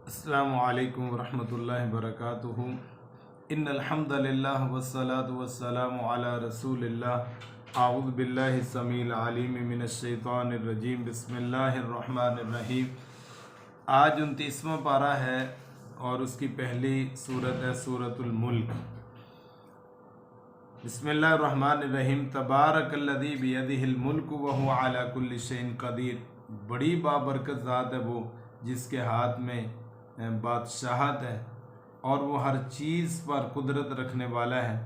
السلام علیکم ورحمۃ اللہ وبرکاتہ۔ ان الحمد للہ والصلاة والسلام علی رسول اللہ۔ اعوذ باللہ السمیع العلیم من الشیطان الرجیم، بسم اللہ الرحمن الرحیم۔ آج 29واں پارہ ہے اور اس کی پہلی سورت ہے سورۃ الملک۔ بسم اللہ الرحمن الرحیم۔ تبارک الذی بیدہ الملک وہو علی کل شیء قدیر۔ بڑی بابرکت ذات ہے وہ جس کے ہاتھ میں بادشاہت ہے اور وہ ہر چیز پر قدرت رکھنے والا ہے۔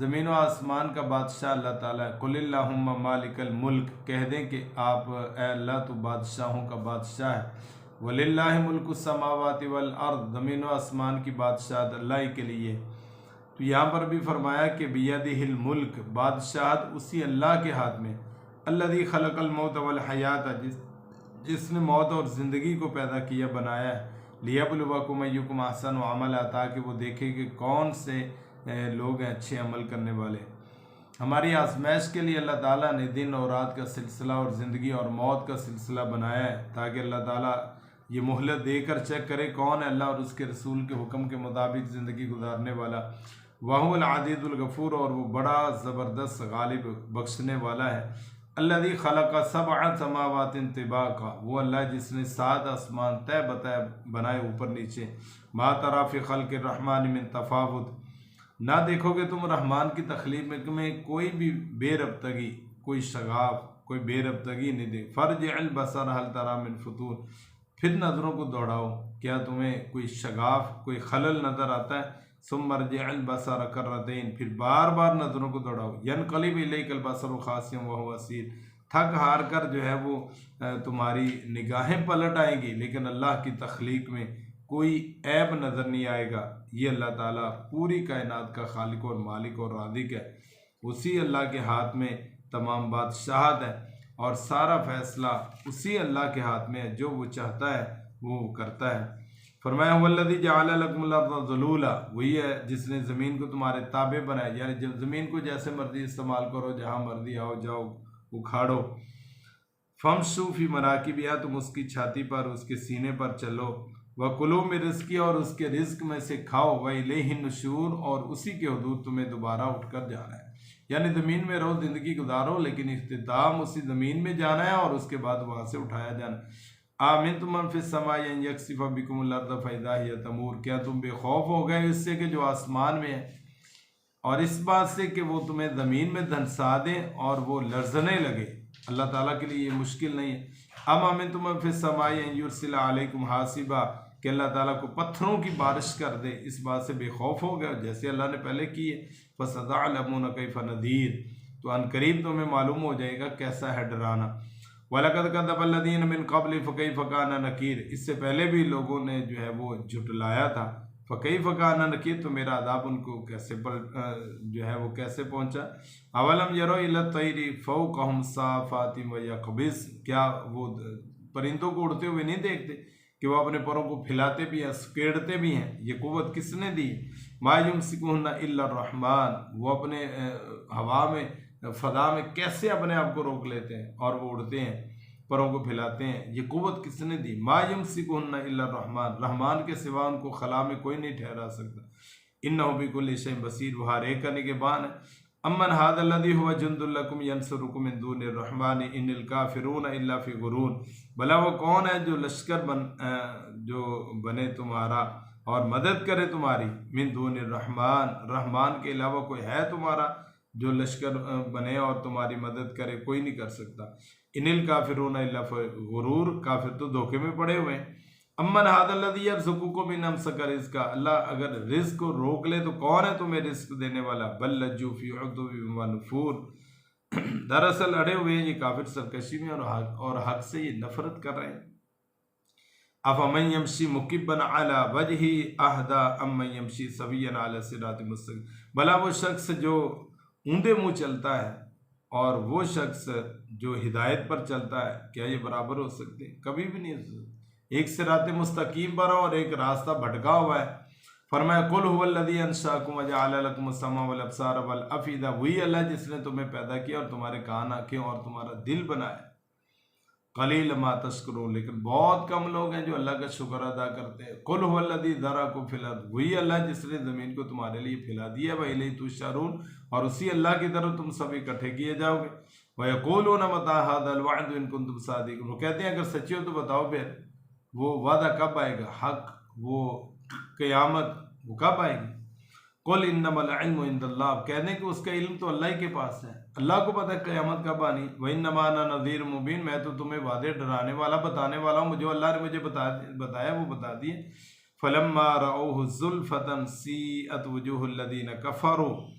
زمین و آسمان کا بادشاہ اللہ تعالیٰ ہے۔ قل اللہم مالک الملک، کہہ دیں کہ آپ اے اللہ تو بادشاہوں کا بادشاہ ہے۔ وللہ ملک السماوات والارض، زمین و آسمان کی بادشاہت اللہ ہی کے لیے۔ تو یہاں پر بھی فرمایا کہ بیدہ الملک، بادشاہت اسی اللہ کے ہاتھ میں۔ الذی خلق الموت والحیات، جس نے موت اور زندگی کو پیدا کیا بنایا ہے۔ لیبلوکم ایکم احسن عملا، تاکہ وہ دیکھے کہ کون سے لوگ ہیں اچھے عمل کرنے والے۔ ہماری آزمائش کے لیے اللہ تعالیٰ نے دن اور رات کا سلسلہ اور زندگی اور موت کا سلسلہ بنایا ہے، تاکہ اللہ تعالیٰ یہ مہلت دے کر چیک کرے کون ہے اللہ اور اس کے رسول کے حکم کے مطابق زندگی گزارنے والا۔ وَهُوَ الْعَزِيزُ الْغَفُورُ، اور وہ بڑا زبردست غالب بخشنے والا ہے۔ الذی خلق سبع سماوات طباقا، وہ اللہ جس نے 7 آسمان طے بتائے بنائے اوپر نیچے۔ ما تری فی خلق الرحمن من تفاوت، نہ دیکھو گے تم رحمان کی تخلیق میں کوئی بھی بے ربطگی، کوئی شغاف، کوئی بے ربطگی نہیں دیکھ۔ فرجع البصر هل تری من فطور، پھر نظروں کو دوڑاؤ، کیا تمہیں کوئی شغاف، کوئی خلل نظر آتا ہے؟ ثم ارجع البصر کرتین، پھر بار بار نظروں کو دوڑاؤ۔ ینقلب الیک البصر خاسئا وهو حسیر، تھک ہار کر جو ہے وہ تمہاری نگاہیں پلٹ آئیں گی، لیکن اللہ کی تخلیق میں کوئی عیب نظر نہیں آئے گا۔ یہ اللہ تعالیٰ پوری کائنات کا خالق اور مالک اور رازق ہے۔ اسی اللہ کے ہاتھ میں تمام بادشاہت ہے اور سارا فیصلہ اسی اللہ کے ہاتھ میں ہے، جو وہ چاہتا ہے وہ کرتا ہے۔ فرمایا هو الذی جعل لکم الارض ذلولا، وہی ہے جس نے زمین کو تمہارے تابع بنایا، یعنی جب زمین کو جیسے مرضی استعمال کرو، جہاں مرضی آؤ جاؤ اکھاڑو۔ فامشوا فی مناکبہا، تم اس کی چھاتی پر، اس کے سینے پر چلو۔ وکلوا من رزقہ، اور اس کے رزق میں سے کھاؤ۔ والیہ النشور، اور اسی کے حضور تمہیں دوبارہ اٹھ کر جانا ہے۔ یعنی زمین میں رہو، زندگی گزارو، لیکن اختتام اسی زمین میں جانا ہے اور اس کے بعد وہاں سے اٹھایا جانا ہے۔ آمنتم من فی السماء ان یکسف بکم الارض فاذا ہی تمور، کیا تم بے خوف ہو گئے اس سے کہ جو آسمان میں ہے، اور اس بات سے کہ وہ تمہیں زمین میں دھنسا دیں اور وہ لرزنے لگے؟ اللہ تعالیٰ کے لیے یہ مشکل نہیں ہے۔ ام آمنتم من فی السماء ان یرسل علیکم حاصبا، کہ اللہ تعالیٰ کو پتھروں کی بارش کر دے، اس بات سے بے خوف ہو گئے جیسے اللہ نے پہلے کی ہے۔ فستعلمون کیف نذیر، تو ان قریب تمہیں معلوم ہو جائے گا کیسا ہے ڈرانا۔ وَلَقَدْ كَذَّبَ الَّذِينَ مِن قَبْلِ فَكَيْفَ كَانَ نَكِيرِ، اس سے پہلے بھی لوگوں نے جو ہے وہ جھٹلایا تھا۔ فَكَيْفَ كَانَ نَكِيرِ، تو میرا عذاب ان کو کیسے جو ہے وہ کیسے پہنچا۔ أَوَلَمْ يَرَوْا إِلَى الطَّيْرِ فَوْقَهُمْ صَافَاتٍ وَيَقْبِضْنَ، کیا وہ پرندوں کو اڑتے ہوئے نہیں دیکھتے کہ وہ اپنے پروں کو پھیلاتے بھی ہیں، سکیڑتے بھی ہیں؟ یہ قوت کس نے دی؟ مَا يُمْسِكُهُنَّ إِلَّا الرَّحْمَنُ، وہ اپنے ہوا میں، فضا میں کیسے اپنے آپ کو روک لیتے ہیں اور وہ اڑتے ہیں، پروں کو پھیلاتے ہیں؟ یہ قوت کس نے دی؟ ما یمسکہن الا الرحمن، رحمان کے سوا ان کو خلا میں کوئی نہیں ٹھہرا سکتا۔ انہ بکل شیء بصیر، وہ ہر ایک کا نگہبان ہے۔ امن ھذا الذی ھو جند لکم ینصرکم من دون الرحمن ان الکافرون الا فی غرور، بھلا وہ کون ہے جو لشکر جو بنے تمہارا اور مدد کرے تمہاری؟ من دون الرحمن، رحمان کے علاوہ کوئی ہے تمہارا جو لشکر بنے اور تمہاری مدد کرے؟ کوئی نہیں کر سکتا۔ ان الکافرون الا فی غرور، کافر تو دھوکے میں پڑے ہوئے ہیں۔ امن ھذا الذی یرزقکم ان امسک رزقہ، اللہ اگر رزق کو روک لے تو کون ہے تمہیں رزق دینے والا؟ بل لجوا فی عتو و نفور، دراصل اڑے ہوئے ہیں یہ کافر سرکشی میں اور حق سے یہ نفرت کر رہے ہیں۔ افمن یمشی مکبا علی وجہہ اہدی امن یمشی سویا علی صراط مستقیم، بھلا وہ شخص جو اوندے منہ چلتا ہے اور وہ شخص جو ہدایت پر چلتا ہے، کیا یہ برابر ہو سکتے ہیں؟ کبھی بھی نہیں ہو سکتے۔ ایک صراط مستقیم پر اور ایک راستہ بھٹکا ہوا ہے۔ فرمایا قل هو الذی انشأکم وجعل لکم السمع والابصار والافئدہ، وہی اللہ جس نے تمہیں پیدا کیا اور تمہارے کان، آنکھیں اور تمہارا دل بنایا۔ قلیل ما تشکرون، لیکن بہت کم لوگ ہیں جو اللہ کا شکر ادا کرتے ہیں۔ قل هو الذی ذرأکم فی الارض، وہی اللہ جس نے زمین کو تمہارے لیے پھیلا دیا، وإلیہ تحشرون، اور اسی اللہ کی طرف تم سب اکٹھے کیے جاؤ گے۔ وَيَقُولُونَ مَتَىٰ هَٰذَا الْوَعْدُ إِن كُنتُمْ صَادِقِينَ، وہ کہتے ہیں اگر سچے ہو تو بتاؤ پھر وہ وعدہ کب آئے گا، حق، وہ قیامت وہ کب آئے گی۔ قُلْ إِنَّمَا الْعِلْمُ عِندَ اللّٰہ، آپ کہہ دیں کہ اس کا علم تو اللہ ہی کے پاس ہے، اللہ کو پتہ ہے قیامت کب آنی۔ وَإِنَّمَا أَنَا نَذِيرٌ مُّبِينٌ، میں تو تمہیں وعدے ڈرانے والا بتانے والا ہوں، جو اللہ نے مجھے بتایا وہ بتا دیے۔ فَلَمَّا رَأَوْهُ زُلْفَةً سِیئَتْ وُجُوهُ الَّذِینَ كَفَرُوا،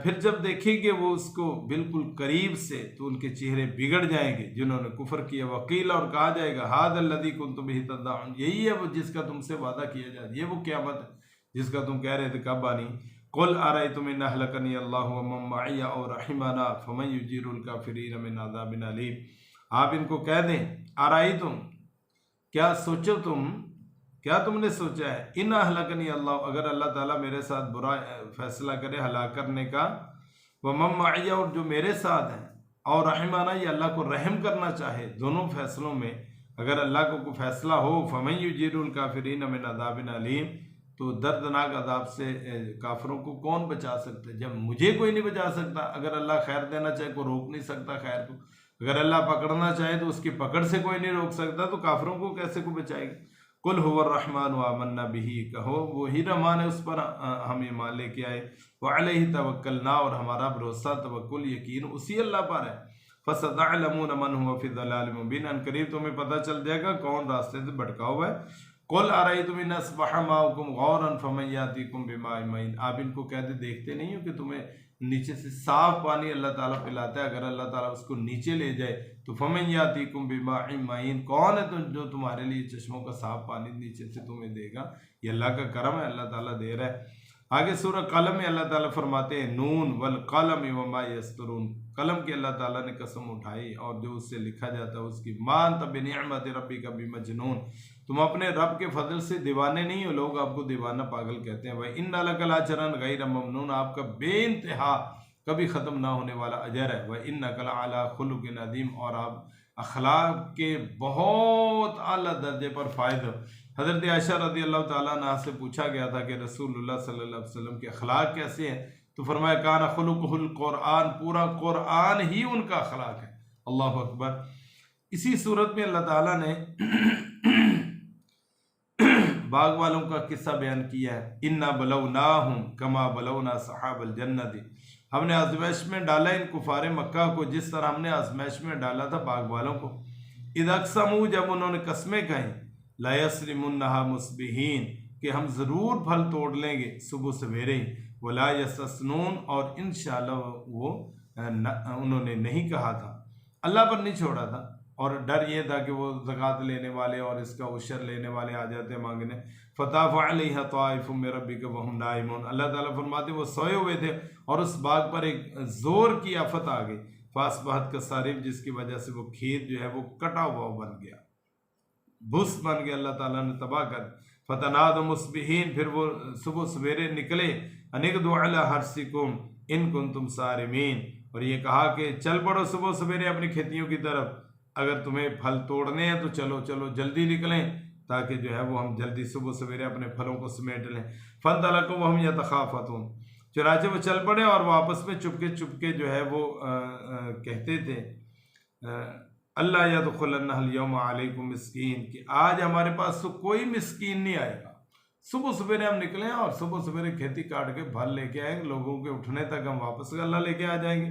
پھر جب دیکھیں گے وہ اس کو بالکل قریب سے تو ان کے چہرے بگڑ جائیں گے جنہوں نے کفر کیا۔ وقیل، اور کہا جائے گا هَٰذَا الَّذِی كُنتُم بِهِ تَدَّعُونَ، یہی ہے وہ جس کا تم سے وعدہ کیا جائے، یہ وہ قیامت ہے جس کا تم کہہ رہے تھے کب آنی۔ قُلْ أَرَأَيْتُمْ إِنْ أَهْلَكَنِيَ اللَّهُ وَمَن مَّعِيَ أَوْ رَحِمَنَا فَمَن يُجِيرُ الْكَافِرِينَ مِنْ عَذَابٍ أَلِيمٍ، آپ ان کو کہہ دیں أَرَأَيْتُمْ، کیا سوچو تم، کیا تم نے سوچا ہے، ان اہلکنی اللہ، اگر اللہ تعالیٰ میرے ساتھ برا فیصلہ کرے ہلاک کرنے کا، ومن معی، اور جو میرے ساتھ ہیں، اور رحمانہ، یہ اللہ کو رحم کرنا چاہے، دونوں فیصلوں میں اگر اللہ کو کوئی فیصلہ ہو، فمن یجیر الکافرین من عذاب علیم، تو دردناک عذاب سے کافروں کو کون بچا سکتا ہے، جب مجھے کوئی نہیں بچا سکتا، اگر اللہ خیر دینا چاہے کوئی روک نہیں سکتا خیر کو، اگر اللہ پکڑنا چاہے تو اس کی پکڑ سے کوئی نہیں روک سکتا، تو کافروں کو کیسے کو بچائے گا۔ قل هو الرحمن وآمنا به، کہو وہی رحمان ہے، اس پر ہم ایمان لے کے آئے، وعلیہ توکلنا، اور ہمارا بھروسہ توکل یقین اسی اللہ پر ہے۔ فستعلمون من هو فی ضلال مبین، ان قریب تمہیں پتہ چل جائے گا کون راستے سے بھٹکا ہوا ہے۔ قل ارأیتم ان اصبح ماؤکم غورا فمن یاتیکم بماء معین، آپ ان کو کہتے دیکھتے نہیں ہو کہ تمہیں نیچے سے صاف پانی اللہ تعالیٰ پلاتا ہے، اگر اللہ تعالیٰ اس کو نیچے لے جائے تو فمن یاتیکم بماء معین، کون ہے جو تمہارے لیے چشموں کا صاف پانی نیچے سے تمہیں دے گا، یہ اللہ کا کرم ہے، اللہ تعالیٰ دے رہا ہے۔ آگے سورہ قلم میں اللہ تعالیٰ فرماتے ہیں نون والقلم وما یسطرون، قلم کی اللہ تعالیٰ نے قسم اٹھائی اور جو اس سے لکھا جاتا ہے اس کی، ما انت بنعمت ربک بمجنون، تم اپنے رب کے فضل سے دیوانے نہیں ہو، لوگ آپ کو دیوانہ پاگل کہتے ہیں۔ وَإِنَّ لَكَ لَأَجْرًا غَيْرَ مَمْنُونٍ، آپ کا بے انتہا کبھی ختم نہ ہونے والا اجر ہے۔ وَإِنَّكَ لَعَلَىٰ خُلُقٍ عَظِيمٍ، اور آپ اخلاق کے بہت اعلیٰ درجے پر فائز ہو۔ حضرت عائشہ رضی اللہ تعالیٰ عنہ سے پوچھا گیا تھا کہ رسول اللہ صلی اللہ علیہ وسلم کے اخلاق کیسے ہیں، تو فرمایا کان خلقہ القرآن، پورا قرآن ہی ان کا اخلاق ہے۔ اللہ اکبر۔ اسی صورت میں اللہ تعالیٰ نے باغ والوں کا قصہ بیان کیا ہے، انا بلوناہم کما بلونا صحاب الجنت، ہم نے آزمائش میں ڈالا ان کفار مکہ کو جس طرح ہم نے آزمائش میں ڈالا تھا باغ والوں کو۔ اذ اقسموا، جب انہوں نے قسمیں کہیں، لا یسرمنہا مصبحین، کہ ہم ضرور پھل توڑ لیں گے صبح سویرے ہی، ولا یستثنون، اور انشاءاللہ وہ انہوں نے نہیں کہا تھا، اللہ پر نہیں چھوڑا تھا، اور ڈر یہ تھا کہ وہ زکوٰۃ لینے والے اور اس کا عشر لینے والے آ جاتے مانگنے۔ فطاف علیہا طائف من ربک وہم نائمون، اللہ تعالیٰ فرماتے وہ سوئے ہوئے تھے اور اس باغ پر ایک زور کی آفت آ گئی، فاصبحت کالصریم، جس کی وجہ سے وہ کھیت جو ہے وہ کٹا ہوا بن گیا، بھس بن گیا، اللہ تعالیٰ نے تباہ کر۔ فتنادوا مصبحین، پھر وہ صبح سویرے نکلے، ان اغدوا علی حرثکم ان کنتم صارمین، اور یہ کہا کہ چل پڑو صبح سویرے اپنی کھیتیوں کی طرف، اگر تمہیں پھل توڑنے ہیں تو چلو چلو جلدی نکلیں، تاکہ جو ہے وہ ہم جلدی صبح سویرے اپنے پھلوں کو سمیٹ لیں۔ فانطلقوا وہم یتخافتون، چنانچہ وہ چل پڑے اور وہ آپس میں چپکے جو ہے وہ کہتے تھے، اللہ یدخلنہ اليوم علیکم مسکین، کہ آج ہمارے پاس تو کوئی مسکین نہیں آئے گا، صبح سویرے ہم نکلیں اور صبح سویرے کھیتی کاٹ کے پھل لے کے آئیں، لوگوں کے اٹھنے تک ہم واپس اللہ لے کے آ جائیں گے۔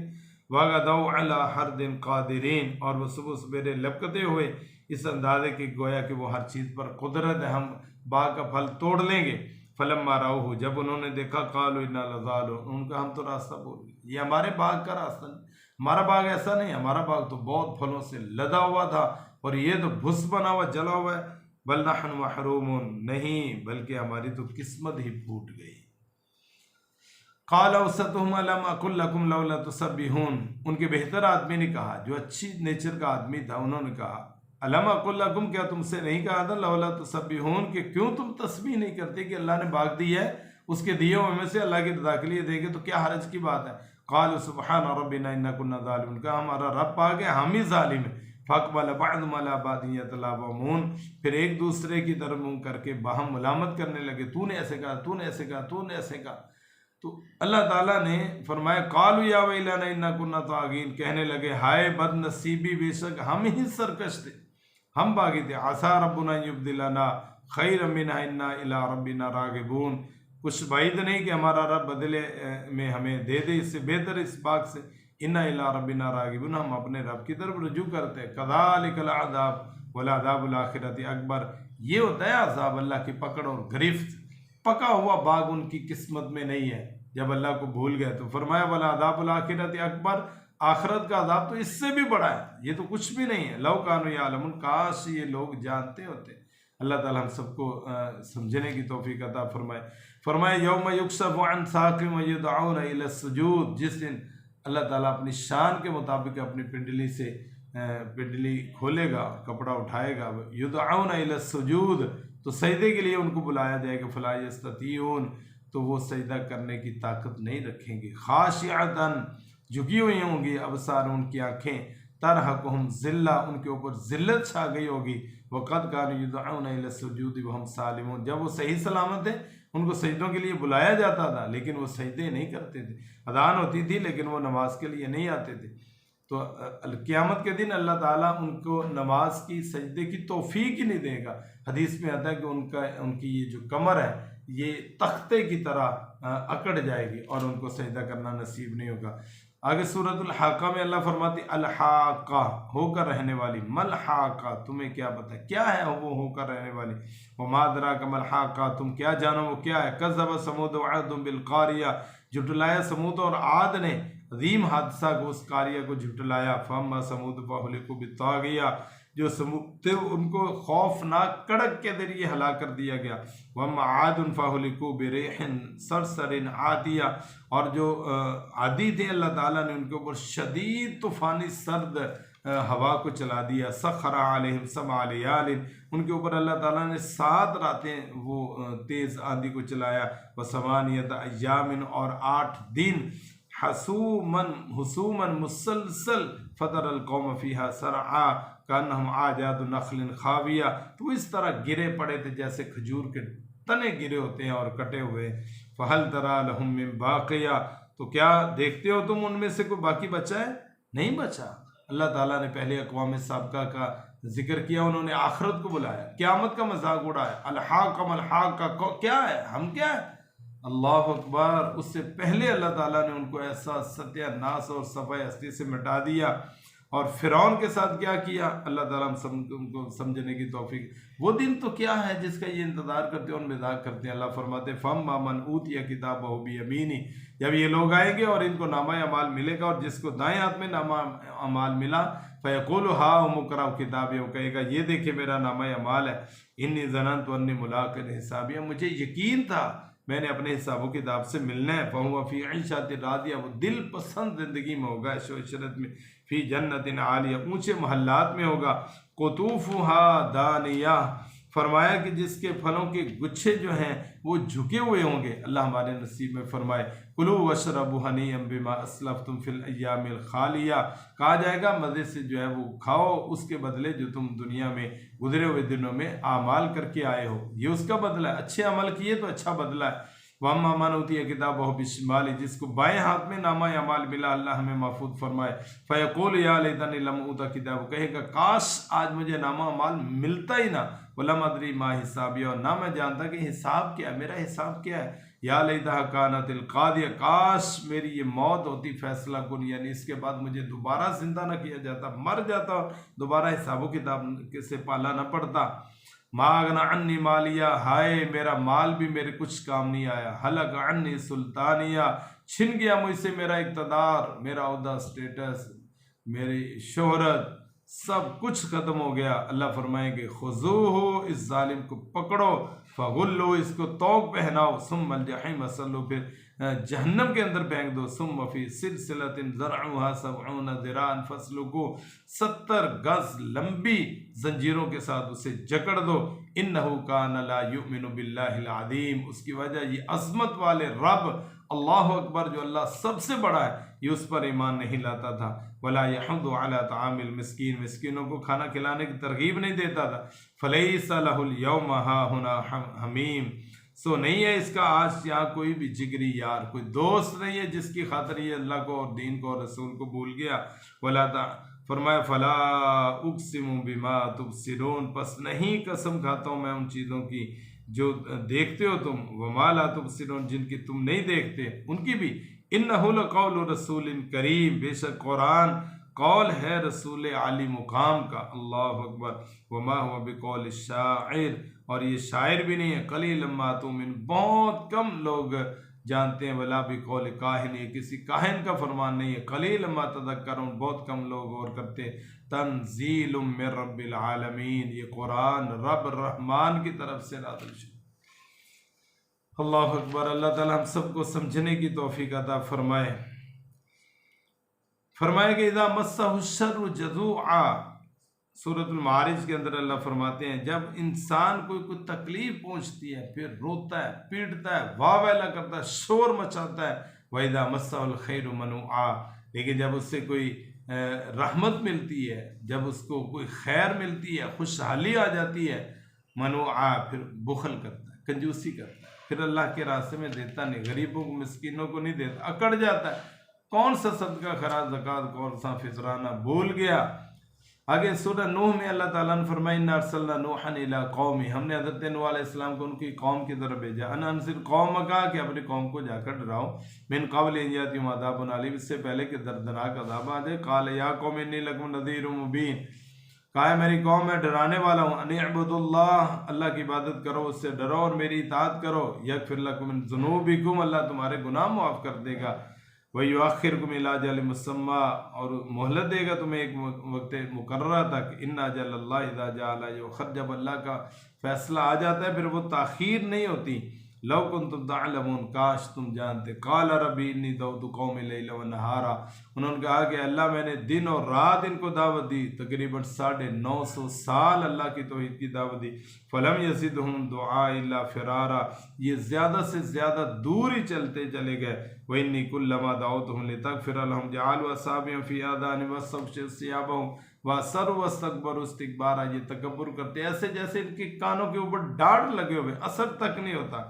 وَغَدَوْا عَلَىٰ حَرْدٍ قَادِرِينَ، اور وہ صبح سویرے لپکتے ہوئے اس اندازے کہ گویا کہ وہ ہر چیز پر قدرت ہے، ہم باغ کا پھل توڑ لیں گے۔ فَلَمَّا رَأَوْهُ، جب انہوں نے دیکھا، قَالُوا إِنَّا لَضَالُونَ، ان کا ہم تو راستہ بھول گئے، یہ ہمارے باغ کا راستہ نہیں، ہمارا باغ ایسا نہیں، ہمارا باغ تو بہت پھلوں سے لدا ہوا تھا اور یہ تو بھس بنا ہوا جلا ہوا ہے۔ بل نحن محرومون، نہیں بلکہ ہماری تو قسمت ہی پھوٹ گئی۔ قال اوسطهم الم اقل لكم لولا تسبحون، ان کے بہتر آدمی نے کہا، جو اچھی نیچر کا آدمی تھا، انہوں نے کہا الم اقل لكم، کیا تم سے نہیں کہا تھا لولا تسبحون، کہ کیوں تم تسبیح نہیں کرتے کہ اللہ نے باغ دیا ہے، اس کے دیے ہوئے میں سے اللہ کی رضا کے لیے دے گے تو کیا حرج کی بات ہے۔ قالوا سبحان ربنا انا كنا ظالمین، کہا ہمارا رب پاک ہے ہم ہی ظالم ہیں۔ فَأَقْبَلَ بَعْضُهُمْ عَلَىٰ بَعْضٍ يَتَلَاوَمُونَ، پھر ایک دوسرے کی طرف منہ کر کے باہم ملامت کرنے لگے، تو نے ایسے کہا، تو نے ایسے کہا، تو نے ایسے کہا۔ تو اللہ تعالیٰ نے فرمایا قَالُوا يَا وَيْلَنَا إِنَّا كُنَّا طَاغِينَ، کہنے لگے ہائے بد نصیبی، بے شک ہم ہی سرکش تھے، ہم باغی تھے۔ عَسَىٰ رَبُّنَا أَن يُبْدِلَنَا خَيْرًا مِّنْهَا إِنَّا إِلَىٰ رَبِّنَا رَاغِبُونَ، کچھ بعید نہیں کہ ہمارا رب بدلے میں ہمیں دے دے اس سے بہتر اس باغ سے۔ اِنَّا إِلَىٰ رَبِّنَا رَاغِبُونَ، ہم اپنے رب کی طرف رجوع کرتے ہیں۔ كَذَٰلِكَ الْعَذَابُ وَالْعَذَابُ الْآخِرَةِ أَكْبَرُ، یہ ہوتا ہے عذاب، اللہ کی پکڑ اور گرفت، پکا ہوا باغ ان کی قسمت میں نہیں ہے جب اللہ کو بھول گئے۔ تو فرمایا وَالْعَذَابُ الْآخِرَةِ أَكْبَرُ، آخرت کا عذاب تو اس سے بھی بڑا ہے، یہ تو کچھ بھی نہیں ہے۔ لَوْ كَانُوا يَعْلَمُونَ، کاش یہ لوگ جانتے ہوتے۔ اللہ تعالیٰ ہم سب کو سمجھنے کی توفیق عطا فرمائے۔ فرمائے یوم یکشف عن ساق ویدعون الی السجود، جس دن اللہ تعالیٰ اپنی شان کے مطابق اپنی پنڈلی کھولے گا، کپڑا اٹھائے گا، یدعون الی السجود، تو سجدے کے لیے ان کو بلایا جائے گا، فلا یستطیعون، تو وہ سجدہ کرنے کی طاقت نہیں رکھیں گے۔ خاشعۃ، جھکی ہوئی ہوں گی، ابصار، ان کی آنکھیں، ترہقہم ذلہ، ان کے اوپر ذلت چھا گئی ہوگی۔ وقد كانوا يدعون الى السجود وهم سالمون، جب وہ صحیح سلامت ہیں ان کو سجدوں کے لیے بلایا جاتا تھا لیکن وہ سجدے نہیں کرتے تھے، اذان ہوتی تھی لیکن وہ نماز کے لیے نہیں آتے تھے۔ تو قیامت کے دن اللہ تعالیٰ ان کو نماز کی سجدے کی توفیق ہی نہیں دے گا۔ حدیث میں آتا ہے کہ ان کی یہ جو کمر ہے یہ تختے کی طرح اکڑ جائے گی اور ان کو سجدہ کرنا نصیب نہیں ہوگا۔ آگے سورۃ الحاقہ میں اللہ فرماتی الحاقہ، ہو کر رہنے والی، ملحاقہ، تمہیں کیا پتہ کیا ہے وہ ہو کر رہنے والی، وما ادراک ملحاقہ، تم کیا جانو وہ کیا ہے۔ کذب ثمود وعاد بالقاریہ، جھٹلایا سمود اور عاد نے عظیم حادثہ کو، اس قاریہ کو جھٹلایا۔ فاما ثمود فاہلکوا بالطاغیہ، جو سمود تھے ان کو خوفناک کڑک کے ذریعے ہلاک کر دیا گیا۔ واما عاد فاہلکوا بريح صرصر عاتیہ، اور جو عادی تھے اللہ تعالیٰ نے ان کے اوپر شدید طوفانی سرد ہوا کو چلا دیا۔ سخر علیہم سبع لیال، ان کے اوپر اللہ تعالیٰ نے 7 راتیں وہ تیز آندھی کو چلایا۔ وثمانیۃ ایام، اور 8 دن، حسوما مسلسل، فطر القوم فیہا سرعا کانہم اعجاز نخل خاویہ، تو اس طرح گرے پڑے تھے جیسے کھجور کے تنے گرے ہوتے ہیں اور کٹے ہوئے۔ فہل تری لہم من باقیہ، تو کیا دیکھتے ہو تم ان میں سے کوئی باقی بچا ہے؟ نہیں بچا۔ اللہ تعالیٰ نے پہلے اقوام سابقہ کا ذکر کیا، انہوں نے آخرت کو بلایا، قیامت کا مذاق اڑایا، الحاقہ ملحاقہ کیا ہے، ہم کیا ہے، اللہ اکبر۔ اس سے پہلے اللہ تعالیٰ نے ان کو ایسا ستیہ ناس اور صفحہ ہستی سے مٹا دیا۔ اور فرعون کے ساتھ کیا کیا، اللہ تعالیٰ ہم کو سمجھنے کی توفیق۔ وہ دن تو کیا ہے جس کا یہ انتظار کرتے ہیں اور مذاق کرتے ہیں۔ اللہ فرماتے فَأَمَّا مَنْ أُوتِيَ كِتَابَهُ بِيَمِينِهِ، جب یہ لوگ آئیں گے اور ان کو نامہ اعمال ملے گا، اور جس کو دائیں ہاتھ میں نامہ اعمال ملا، فَيَقُولُ هَاؤُمُ اقْرَءُوا كِتَابِيَهْ، وہ کہے گا یہ دیکھیں میرا نامہ اعمال ہے، إِنِّي ظَنَنْتُ أَنِّي مُلَاقٍ حِسَابِيَهْ، مجھے یقین تھا میں نے اپنے حساب و کتاب سے ملنا ہے۔ فَهُوَ فِي عِيشَةٍ رَاضِيَةٍ، وہ دل پسند زندگی میں ہوگا، عیش و عشرت میں، فی جنت عالیہ، اونچے محلات میں ہوگا۔ قطوفها دانیہ، فرمایا کہ جس کے پھلوں کے گچھے جو ہیں وہ جھکے ہوئے ہوں گے۔ اللہ ہمارے نصیب میں فرمائے کلوا واشربوا ہنیئا بما اسلفتم فی الایام الخالیہ، کہا جائے گا مزے سے جو ہے وہ کھاؤ اس کے بدلے جو تم دنیا میں گزرے ہوئے دنوں میں اعمال کر کے آئے ہو، یہ اس کا بدلہ ہے، اچھے عمل کیے تو اچھا بدلہ ہے۔ وَأَمَّا مَنْ أُوتِيَ كِتَابَهُ بِشِمَالِهِ، جس کو بائیں ہاتھ میں نامہ اعمال ملا، اللہ ہمیں محفوظ فرمائے۔ فَيَقُولُ يَا لَيْتَنِي لَمْ أُوتَ كِتَابِيَهْ، کہے گا کاش آج مجھے نامہ اعمال ملتا ہی نہ، وَلَمْ أَدْرِ مَا حِسَابِيَهْ، اور نہ میں جانتا کہ حساب کیا ہے، میرا حساب کیا ہے۔ یا لیتہا کانت القاضیہ، کاش میری یہ موت ہوتی فیصلہ کن، یعنی اس کے بعد مجھے دوبارہ زندہ نہ کیا جاتا، مر جاتا، دوبارہ حساب و کتاب سے پالا نہ پڑتا۔ ما اغنی عنی مالیہ، ہائے میرا مال بھی میرے کچھ کام نہیں آیا۔ ہلک عنی سلطانیہ، چھن گیا مجھ سے میرا اقتدار، میرا عہدہ، سٹیٹس، میری شہرت، سب کچھ ختم ہو گیا۔ اللہ فرمائیں گے خذوہ، اس ظالم کو پکڑو، فغلو، اس کو طوق پہناؤ، ثم الجحیم صلو، پھر جہنم کے اندر پھینک دو، ثم فی سلسلۃ ذرعها 70 ذراعا فاسلکوہ، 70 گز لمبی زنجیروں کے ساتھ اسے جکڑ دو۔ انہ کان لا یؤمن باللہ العظیم، اس کی وجہ یہ عظمت والے رب اللہ اکبر، جو اللہ سب سے بڑا ہے، یہ اس پر ایمان نہیں لاتا تھا۔ ولا یحض علی طعام المسکین، مسکینوں کو کھانا کھلانے کی ترغیب نہیں دیتا تھا۔ فلیس لہ الیوم ہاہنا حمیم، سو نہیں ہے اس کا آج یہاں کوئی بھی جگری یار، کوئی دوست نہیں ہے جس کی خاطر یہ اللہ کو اور دین کو اور رسول کو بھول گیا۔ ولا فرمایا فلا اقسم بما تبصرون، پس نہیں قسم کھاتا ہوں میں ان چیزوں کی جو دیکھتے ہو تم، وما لا تبصرون، جن کی تم نہیں دیکھتے ان کی بھی۔ انہ لقول رسول کریم، بے شک قرآن قول ہے رسول عالی مقام کا، اللہ اکبر۔ وما هو بقول الشاعر، اور یہ شاعر بھی نہیں ہے، قلیلا ما تؤمنون، بہت کم لوگ جانتے ہیں۔ ولا بقول کاہن، یہ کسی کاہن کا فرمان نہیں ہے۔ قلیلا ما تذکرون، بہت کم لوگ غور کرتے ہیں۔ تنزیل من رب العالمین، یہ قرآن رب الرحمن کی طرف سے نازل شدہ۔ اللہ اکبر، اللہ تعالی ہم سب کو سمجھنے کی توفیق عطا فرمائے۔ فرمائے کہ اذا مسہ الشر جزوعا، سورۃ المعارج کے اندر اللہ فرماتے ہیں جب انسان کوئی تکلیف پہنچتی ہے پھر روتا ہے، پیٹتا ہے، واہ ویلا کرتا ہے، شور مچاتا ہے۔ وَإِذَا مَسَّهُ الْخَيْرُ مَنُوعًا، لیکن جب اس سے کوئی رحمت ملتی ہے، جب اس کو کوئی خیر ملتی ہے، خوشحالی آ جاتی ہے، منوعا، پھر بخل کرتا ہے، کنجوسی کرتا ہے، پھر اللہ کے راستے میں دیتا نہیں، غریبوں کو مسکینوں کو نہیں دیتا، اکڑ جاتا ہے، کون سا صدقہ خراج زکوٰۃ کون سا فطرانہ بھول گیا۔ آگے سورہ نوح میں اللہ تعالیٰ نے فرمایا اِنَّا أَرْسَلْنَا نُوحًا إِلَىٰ قَوْمِهِ، ہم نے حضرت نوح علیہ السلام کو ان کی قوم کی طرف بھیجا، أَنْ أَنذِرْ قَوْمَكَ، کہ اپنی قوم کو جا کر ڈراؤ، مِنْ قَبْلِ أَنْ يَأْتِيَهُمْ عَذَابٌ أَلِيمٌ، اس سے پہلے کہ دردناک عذاب آ جائے۔ قَالَ يَا قَوْمِ إِنِّي لَكُمْ نَذِيرٌ مُّبِينٌ، کہا ہے میری قوم میں ڈرانے والا ہوں۔ أَنِ اعْبُدُوا اللَّهَ، اللہ کی عبادت کرو، اس سے ڈرو اور میری اطاعت کرو۔ يَغْفِرْ لَكُم مِّن ذُنُوبِكُمْ، اللہ تمہارے گناہ معاف کر دے گا۔ وَيُؤَخِّرْكُمْ إِلَىٰ أَجَلٍ مُّسَمًّى، اور مہلت دے گا تمہیں ایک وقت مقررہ تک۔ إِنَّ أَجَلَ اللَّهِ إِذَا جَاءَ لَا يُؤَخَّرُ، جب اللہ کا فیصلہ آ جاتا ہے پھر وہ تاخیر نہیں ہوتی۔ لو کنتم تعلمون، کاش تم جانتے۔ قال ربی انی دعوت قومی لیلا و نہارا، انہوں نے کہا کہ اللہ میں نے دن اور رات ان کو دعوت دی، تقریباً 950 سال اللہ کی توحید کی دعوت دی۔ فلم یزدہم دعاء الا فرارا، یہ زیادہ سے زیادہ دور ہی چلتے چلے گئے۔ وانی کلما دعوتہم لتغفر لہم جعلوا اصابعهم فی آذانہم واستغشوا ثیابہم وَأَسَرُّوا وَاسْتَكْبَرُوا اسْتِكْبَارًا، یہ تکبر کرتے ایسے جیسے ان کے کانوں کے اوپر ڈاڑھ لگے ہوئے، اثر تک نہیں ہوتا۔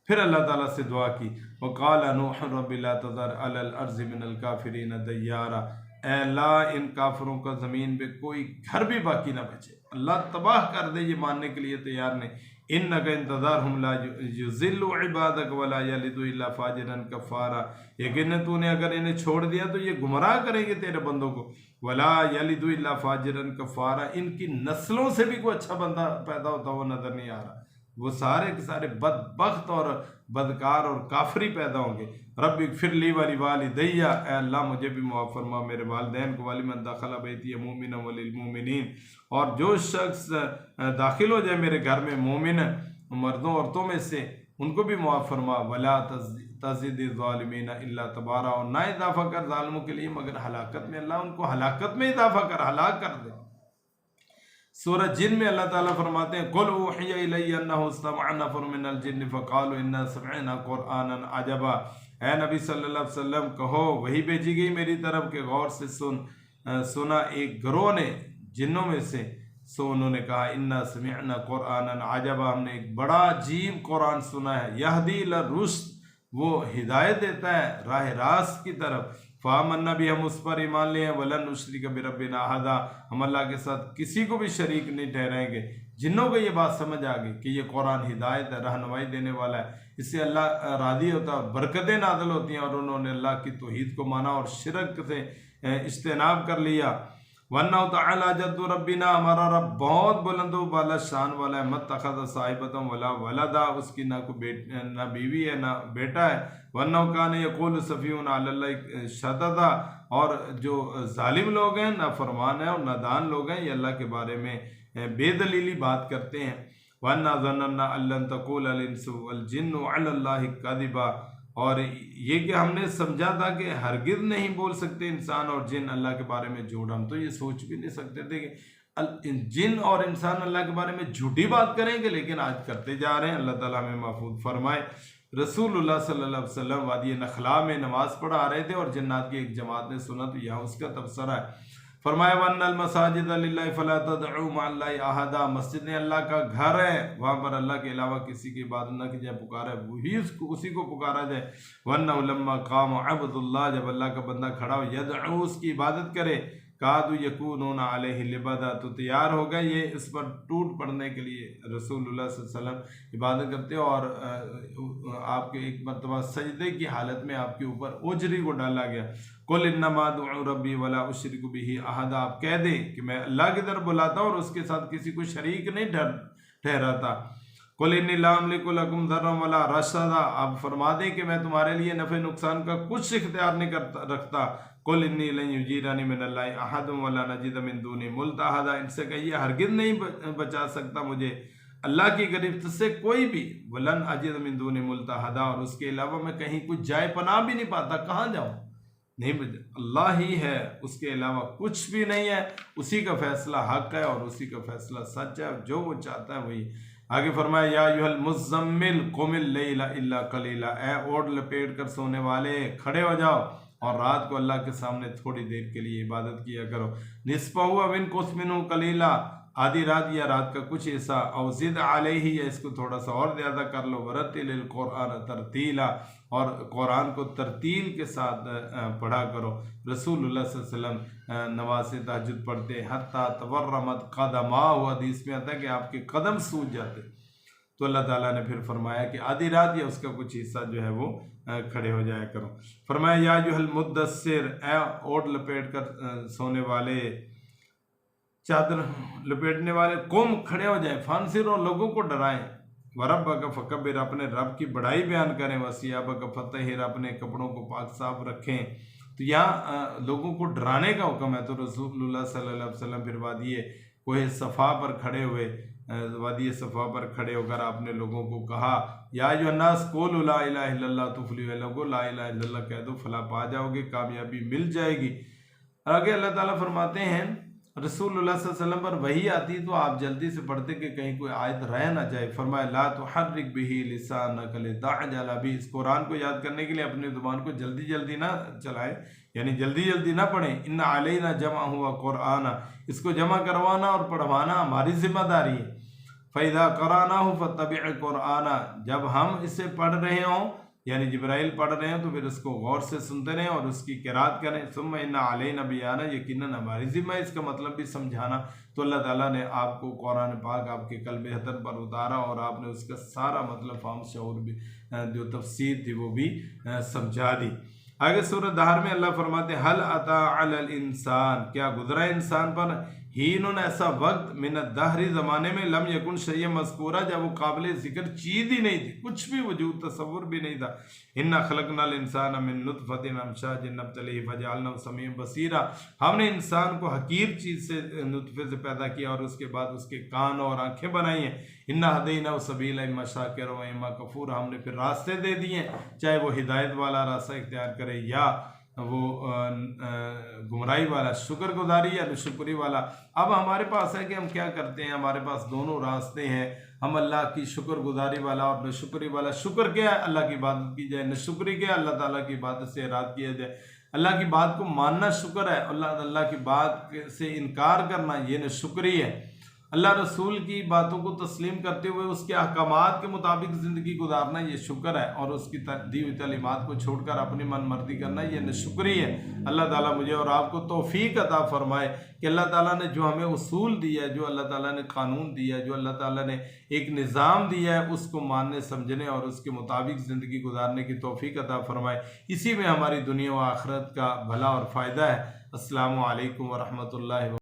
پھر اللہ تعالیٰ سے دعا کی، وَقَالَ نُوحٌ رَبِّ لَا تَذَرْ عَلَى الْأَرْضِ مِنَ الْكَافِرِينَ دَيَّارًا، اے اللہ ان کافروں کا زمین پہ کوئی گھر بھی باقی نہ بچے، اللہ تباہ کر دے، یہ ماننے کے لیے تیار نہیں۔ إِنَّكَ إِن تَذَرْهُمْ لَا يُضِلُّ عِبَادَكَ وَلَا يَلِدُ إِلَّا فَاجِرًا كَفَّارًا، یقیناً تو نے اگر انہیں چھوڑ دیا تو یہ گمراہ کریں گے تیرے بندوں کو۔ وَلَا يَلِدُ إِلَّا فَاجِرًا كَفَّارًا، ان کی نسلوں سے بھی کوئی اچھا بندہ پیدا ہوتا ہوا نظر نہیں آ رہا، وہ سارے کے سارے بدبخت اور بدکار اور کافری پیدا ہوں گے۔ رب اغفر لی ولوالدی، اے اللہ مجھے بھی معاف فرما، میرے والدین کو، ولمن دخل بیتی مؤمنا وللمؤمنین، اور جو شخص داخل ہو جائے میرے گھر میں مومن مردوں عورتوں میں سے ان کو بھی معاف فرما۔ ولا تزد الظالمین الا تبارا، اور نہ اضافہ کر ظالموں کے لیے مگر ہلاکت میں، اللہ ان کو ہلاکت میں اضافہ کر، ہلاک کر دے۔ سورہ جن میں اللہ تعالیٰ فرماتے ہیں قُلْ أُوحِيَ إِلَيَّ أَنَّهُ اسْتَمَعَ نَفَرٌ مِّنَ الْجِنِّ فَقَالُوا إِنَّا سَمِعْنَا قُرْآنًا عَجَبًا، اے نبی صلی اللہ علیہ وسلم کہو، وہی بھیجی گئی میری طرف کہ غور سے سنا ایک گروہ نے جنوں میں سے، سو انہوں نے کہا اِنَّا سَمِعْنَا قُرْآنًا عَجَبًا، ہم نے ایک بڑا عجیب قرآن سنا ہے، یہدی الی الرشد، وہ ہدایت دیتا ہے راہ راست کی طرف۔ فآمنا بھی، ہم اس پر ایمان لے ہیں، ولن نشرک بربنا احدا، ہم اللہ کے ساتھ کسی کو بھی شریک نہیں ٹھہرائیں گے۔ جنوں کو یہ بات سمجھ آ گئی کہ یہ قرآن ہدایت ہے، رہنمائی دینے والا ہے، اس سے اللہ راضی ہوتا ہے اور برکتیں نازل ہوتی ہیں، اور انہوں نے اللہ کی توحید کو مانا اور شرک سے اجتناب کر لیا۔ وَأَنَّهُ تَعَالَىٰ جَدُّ رَبِّنَا، ہمارا رب بہت بلند و بالا شان والا ہے۔ مَتَّخَذَ صَاحِبَةً وَلَا وَلَدًا، اس کی نہ بیوی ہے نہ بیٹا ہے۔ وَأَنَّهُ كَانَ يَقُولُ سَفِيهٌ عَلَى اللَّهِ شَطَطًا، اور جو ظالم لوگ ہیں، نافرمان ہیں اور نادان لوگ ہیں، یہ اللہ کے بارے میں بے دلیلی بات کرتے ہیں۔ وَأَنَّا ظَنَنَّا أَن لَّن تَقُولَ الْإِنسُ وَالْجِنُّ عَلَى اللَّهِ كَذِبًا، اور یہ کہ ہم نے سمجھا تھا کہ ہرگز نہیں بول سکتے انسان اور جن اللہ کے بارے میں جھوٹ، ہم تو یہ سوچ بھی نہیں سکتے تھے کہ جن اور انسان اللہ کے بارے میں جھوٹی بات کریں گے، لیکن آج کرتے جا رہے ہیں۔ اللہ تعالیٰ ہمیں محفوظ فرمائے۔ رسول اللہ صلی اللہ علیہ وسلم وادی نخلا میں نماز پڑھا رہے تھے اور جنات کی ایک جماعت نے سنا، تو یہاں اس کا تبصرہ ہے۔ فرمایا وَأَنَّ الْمَسَاجِدَ لِلَّهِ فَلَا تَدْعُوا مَعَ اللَّهِ أَحَدًا، مسجد اللہ کا گھر ہے، وہاں پر اللہ کے علاوہ کسی کی عبادت نہ کی جائے، پکارا ہے وہی اسی کو پکارا جائے۔ وَأَنَّهُ لَمَّا قَامَ عَبْدُ اللَّهِ، جب اللہ کا بندہ کھڑا ہو، يَدْعُو، اس کی عبادت کرے، قَادُوا يَكُونُونَ عَلَيْهِ لِبَدًا، تو تیار ہو گئے یہ اس پر ٹوٹ پڑنے کے لیے۔ رسول اللہ صلی اللہ علیہ وسلم عبادت کرتے اور آپ کے ایک مرتبہ سجدے کی حالت میں آپ کے اوپر اجری کو ڈالا گیا۔ قُلْ إِنَّمَا أَدْعُو رَبِّي وَلَا أُشْرِكُ بِهِ أَحَدًا، آپ کہہ دیں کہ میں اللہ کی طرف بلاتا ہوں اور اس کے ساتھ کسی کو شریک نہیں ٹھہراتا۔ قُلْ إِنِّي لَا أَمْلِكُ لَكُمْ ضَرًّا وَلَا رَشَدًا، آپ فرما دیں کہ میں تمہارے لیے نفع نقصان کا کچھ اختیار نہیں رکھتا۔ قُلْ إِنِّي لَن يُجِيرَنِي مِنَ اللَّهِ أَحَدٌ وَلَا نَجِدَ مِن دُونِهِ مُلْتَحَدًا، ان سے کہیے ہرگز نہیں بچا سکتا مجھے اللہ کی گرفت سے کوئی بھی۔ وَلَنْ أَجِدَ مِن دُونِهِ مُلْتَحَدًا، اور اس کے علاوہ میں کہیں کچھ جائے پناہ بھی نہیں پاتا، کہاں جاؤں؟ نہیں، اللہ ہی ہے، اس کے علاوہ کچھ بھی نہیں ہے، اسی کا فیصلہ حق ہے اور اسی کا فیصلہ سچ ہے، جو وہ چاہتا ہے وہی۔ آگے فرمایا یا ایھا المزمل قم اللیل الا قلیلا، اے اوڑھ لپیٹ کر سونے والے کھڑے ہو جاؤ اور رات کو اللہ کے سامنے تھوڑی دیر کے لیے عبادت کیا کرو۔ نصفہ او انقص منہ قلیلا، آدھی رات یا رات کا کچھ حصہ، او زد علیہ، یا اس کو تھوڑا سا اور زیادہ کر لو، ورتل القرآن ترتیلا، اور قرآن کو ترتیل کے ساتھ پڑھا کرو۔ رسول اللہ صلی اللہ علیہ وسلم نماز تہجد پڑھتے حتیٰ تورمت قدماہ، حدیث میں آتا ہے کہ آپ کے قدم سوج جاتے، تو اللہ تعالیٰ نے پھر فرمایا کہ آدھی رات یا اس کا کچھ حصہ جو ہے وہ کھڑے ہو جایا کرو۔ فرمایا یا ایھا المدثر، اے اوڑھ لپیٹ کر سونے والے، چادر لپیٹنے والے، قوم کھڑے ہو جائیں، فانصر، اور لوگوں کو ڈرائیں، وربک فکبر، اپنے رب کی بڑائی بیان کریں، وثیابک فطہر، اپنے کپڑوں کو پاک صاف رکھیں۔ تو یہاں لوگوں کو ڈرانے کا حکم ہے، تو رسول اللہ صلی اللہ علیہ وسلم پھر وادی کوہ صفا پر کھڑے ہوئے، وادی صفا پر کھڑے ہو کر آپ نے لوگوں کو کہا یا ایھا الناس قولوا لا الہ الا اللہ تفلحوا، لوگو لا الہ الا اللہ کہہ دو فلاح پا جاؤ گے، کامیابی مل جائے گی۔ آگے اللہ تعالیٰ فرماتے ہیں رسول اللہ صلی اللہ علیہ وسلم پر وحی آتی تو آپ جلدی سے پڑھتے کہ کہیں کوئی آیت رہ نہ جائے۔ فرمایا لا تحرک بہ لسانک لتعجل بہ، اس قرآن کو یاد کرنے کے لیے اپنی زبان کو جلدی جلدی نہ چلائے، یعنی جلدی جلدی نہ پڑھیں۔ ان علینا جمعہ وقرآن، اس کو جمع کروانا اور پڑھوانا ہماری ذمہ داری ہے۔ فَإِذَا قَرَأْنَاهُ فَاتَّبِعْ قُرْآنَ، جب ہم اسے پڑھ رہے ہوں، یعنی جبرائیل پڑھ رہے ہیں، تو پھر اس کو غور سے سنتے رہیں اور اس کی قرات کریں۔ ثم ان علینا بیانہ، یقیناً ہماری ذمہ ہے اس کا مطلب بھی سمجھانا۔ تو اللہ تعالیٰ نے آپ کو قرآن پاک آپ کے قلب حضر پر اتارا اور آپ نے اس کا سارا مطلب فہم شعور بھی، جو تفسیر تھی وہ بھی سمجھا دی۔ آگے سورہ دہر میں اللہ فرماتے ہیں هل اتی علی الانسان، کیا گزرا انسان پر، ہین، ایسا وقت، من الدہر، زمانے میں، لم یکن شیئا مذکورا، جب وہ قابل ذکر چیز ہی نہیں تھی، کچھ بھی وجود تصور بھی نہیں تھا۔ انا خلقنا الانسان من نطفۃ امشاج نبتلیہ فجعلناہ سمیعا بصیرا، ہم نے انسان کو حقیر چیز سے، نطفے سے پیدا کیا اور اس کے بعد اس کے کان اور آنکھیں بنائی ہیں۔ انا ہدیناہ السبیل اما شاکرا و اما کفورا، ہم نے پھر راستے دے دیے ہیں، چاہے وہ ہدایت والا راستہ اختیار کرے یا وہ گمراہی والا، شکر گزاری یا ناشکری والا۔ اب ہمارے پاس ہے کہ ہم کیا کرتے ہیں، ہمارے پاس دونوں راستے ہیں، ہم اللہ کی شکر گزاری والا اور ناشکری والا۔ شکر کیا ہے، اللہ کی عبادت کی جائے، ناشکری کیا ہے، اللہ تعالیٰ کی عبادت سے اعراض کیا جائے۔ اللہ کی بات کو ماننا شکر ہے، اللہ کی بات سے انکار کرنا یہ ناشکری ہے۔ اللہ رسول کی باتوں کو تسلیم کرتے ہوئے اس کے احکامات کے مطابق زندگی گزارنا یہ شکر ہے، اور اس کی دی ہوئی تعلیمات کو چھوڑ کر اپنی من مرضی کرنا یہ ناشکری ہے۔ اللہ تعالیٰ مجھے اور آپ کو توفیق عطا فرمائے کہ اللہ تعالیٰ نے جو ہمیں اصول دیا ہے، جو اللہ تعالیٰ نے قانون دیا ہے، جو اللہ تعالیٰ نے ایک نظام دیا ہے، اس کو ماننے سمجھنے اور اس کے مطابق زندگی گزارنے کی توفیق عطا فرمائے۔ اسی میں ہماری دنیا و آخرت کا بھلا اور فائدہ ہے۔ السلام علیکم ورحمۃ اللہ وبرکاتہ۔